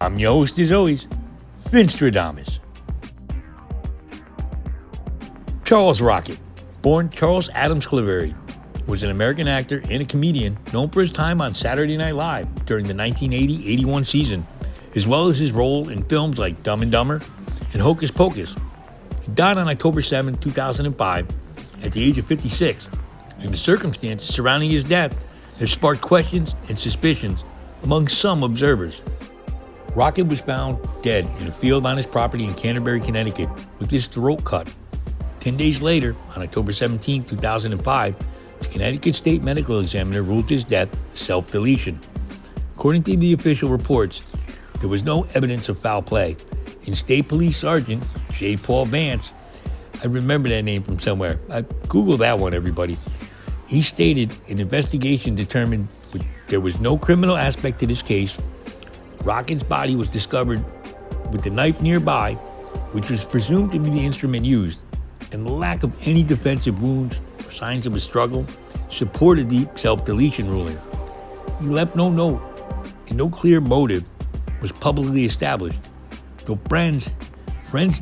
I'm your host as always, Vinstradamus. Charles Rocket, born Charles Adams Claverie, was an American actor and a comedian known for his time on Saturday Night Live during the 1980-81 season, as well as his role in films like Dumb and Dumber and Hocus Pocus. He died on October 7, 2005, at the age of 56, and the circumstances surrounding his death have sparked questions and suspicions among some observers. Rocket was found dead in a field on his property in Canterbury, Connecticut, with his throat cut. 10 days later, on October 17, 2005, the Connecticut State Medical Examiner ruled his death self-deletion. According to the official reports, there was no evidence of foul play, and State Police Sergeant J. Paul Vance, I remember that name from somewhere. I Googled that one, everybody. He stated an investigation determined there was no criminal aspect to this case. Rocket's body was discovered with the knife nearby, which was presumed to be the instrument used, and the lack of any defensive wounds or signs of a struggle supported the self-deletion ruling. He left no note, and no clear motive was publicly established, though friends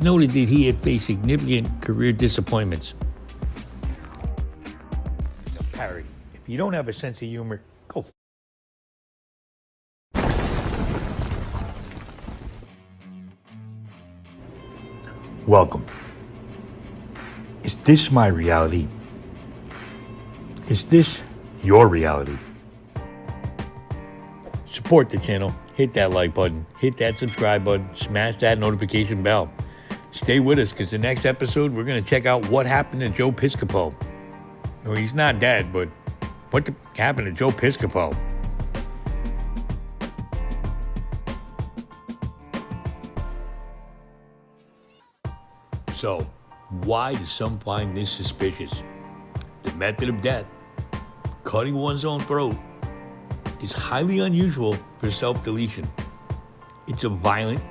noted that he had faced significant career disappointments. Parody. If you don't have a sense of humor, go. Welcome. Is this my reality? Is this your reality? Support the channel. Hit that like button. Hit that subscribe button. Smash that notification bell. Stay with us because the next episode we're going to check out what happened to Joe Piscopo. No, he's not dead, but what happened to Joe Piscopo? So, why do some find this suspicious? The method of death, cutting one's own throat, is highly unusual for self-deletion. It's a violent,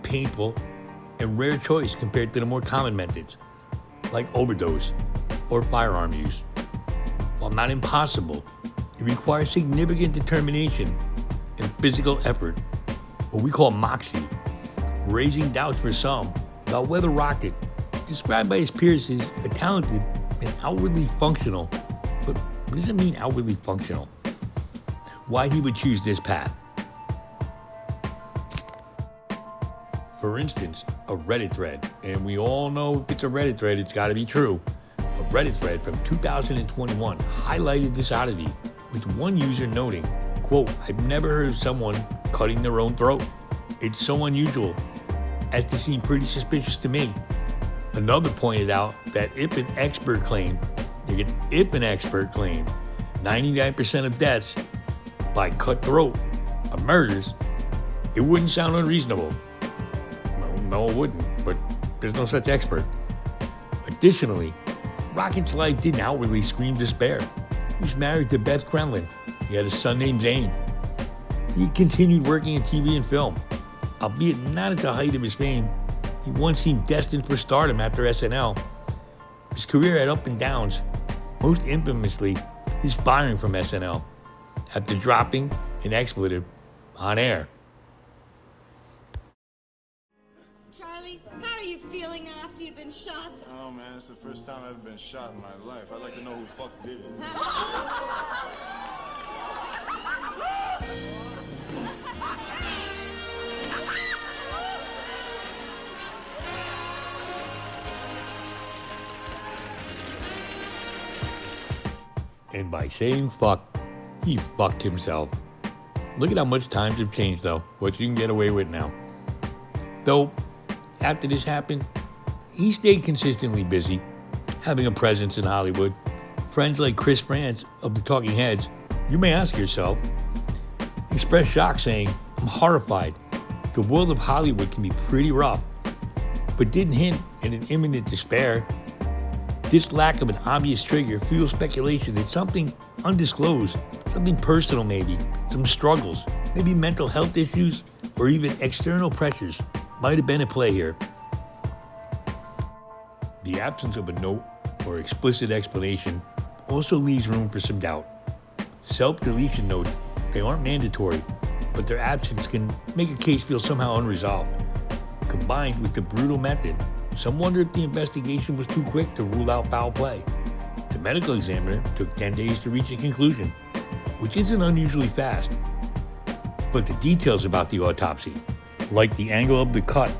painful, and rare choice compared to the more common methods, like overdose or firearm use. While not impossible, it requires significant determination and physical effort, what we call moxie, raising doubts for some about whether Rocket, described by his peers as a talented and outwardly functional, but what does it mean outwardly functional? Why he would choose this path. For instance, a Reddit thread, and we all know if it's a Reddit thread, it's got to be true. A Reddit thread from 2021 highlighted this oddity, with one user noting, quote, "I've never heard of someone cutting their own throat. It's so unusual as to seem pretty suspicious to me." Another pointed out that if an expert claimed 99% of deaths by cut throat are murders, it wouldn't sound unreasonable. No, it wouldn't, but there's no such expert. Additionally, Rocket's life didn't outwardly scream despair. He was married to Beth Kremlin. He had a son named Zane. He continued working in TV and film, albeit not at the height of his fame. He once seemed destined for stardom after SNL. His career had up and downs, most infamously his firing from SNL after dropping an expletive on air. Charlie, how are you feeling now after you've been shot? Oh man, it's the first time I've ever been shot in my life. I'd like to know who the fuck did it. And by saying fuck, he fucked himself. Look at how much times have changed though, what you can get away with now. Though, after this happened, he stayed consistently busy, having a presence in Hollywood. Friends like Chris Frantz of the Talking Heads, you may ask yourself, expressed shock saying, "I'm horrified. The world of Hollywood can be pretty rough," but didn't hint at an imminent despair. This lack of an obvious trigger fuels speculation that something undisclosed, something personal maybe, some struggles, maybe mental health issues, or even external pressures might have been at play here. The absence of a note or explicit explanation also leaves room for some doubt. Self-deletion notes, they aren't mandatory, but their absence can make a case feel somehow unresolved. Combined with the brutal method, some wonder if the investigation was too quick to rule out foul play. The medical examiner took 10 days to reach a conclusion, which isn't unusually fast. But the details about the autopsy, like the angle of the cut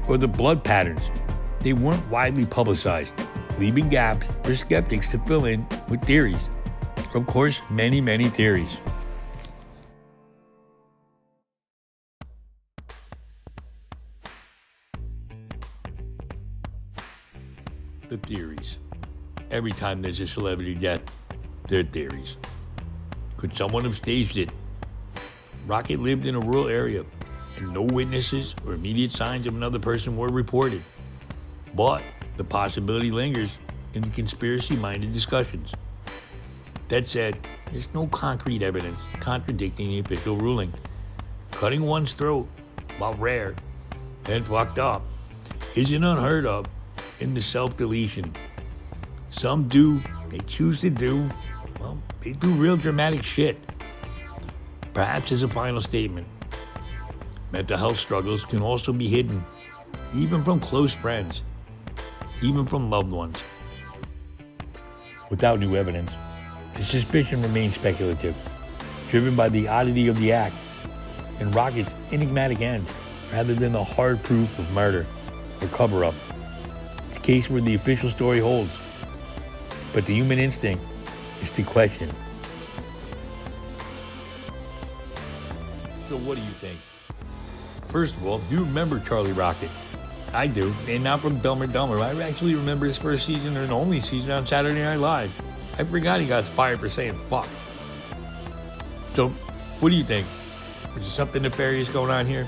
or the blood patterns, they weren't widely publicized, leaving gaps for skeptics to fill in with theories. Of course, many, many theories. The theories. Every time there's a celebrity death, there are theories. Could someone have staged it? Rocket lived in a rural area, and no witnesses or immediate signs of another person were reported. But the possibility lingers in the conspiracy-minded discussions. That said, there's no concrete evidence contradicting the official ruling. Cutting one's throat, while rare and fucked up, isn't unheard of in the self-deletion. Some do, they choose to do, well, they do real dramatic shit. Perhaps as a final statement, mental health struggles can also be hidden, even from close friends, even from loved ones. Without new evidence, the suspicion remains speculative, driven by the oddity of the act and Rocket's enigmatic end, rather than the hard proof of murder or cover-up. It's a case where the official story holds, but the human instinct is to question. So what do you think? First of all, do you remember Charlie Rocket? I do, and not from Dumb and Dumber. I actually remember his first season and only season on Saturday Night Live. I forgot he got fired for saying fuck. So, what do you think? Is there something nefarious going on here?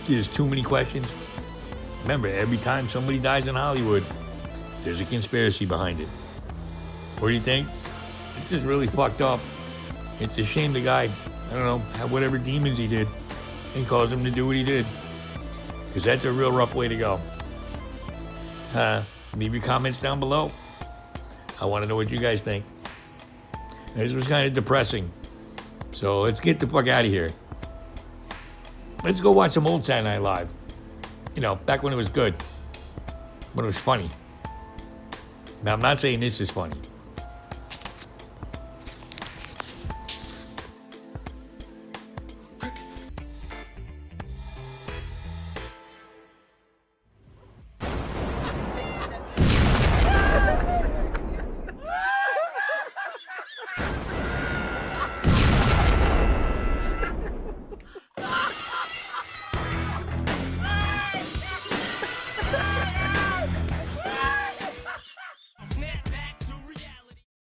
There's too many questions. Remember, every time somebody dies in Hollywood, there's a conspiracy behind it. What do you think? It's just really fucked up. It's a shame the guy, I don't know, had whatever demons he did and caused him to do what he did. Because that's a real rough way to go. Leave your comments down below. I want to know what you guys think. This was kind of depressing. So let's get the fuck out of here. Let's go watch some old Saturday Night Live. You know, back when it was good. When it was funny. Now, I'm not saying this is funny.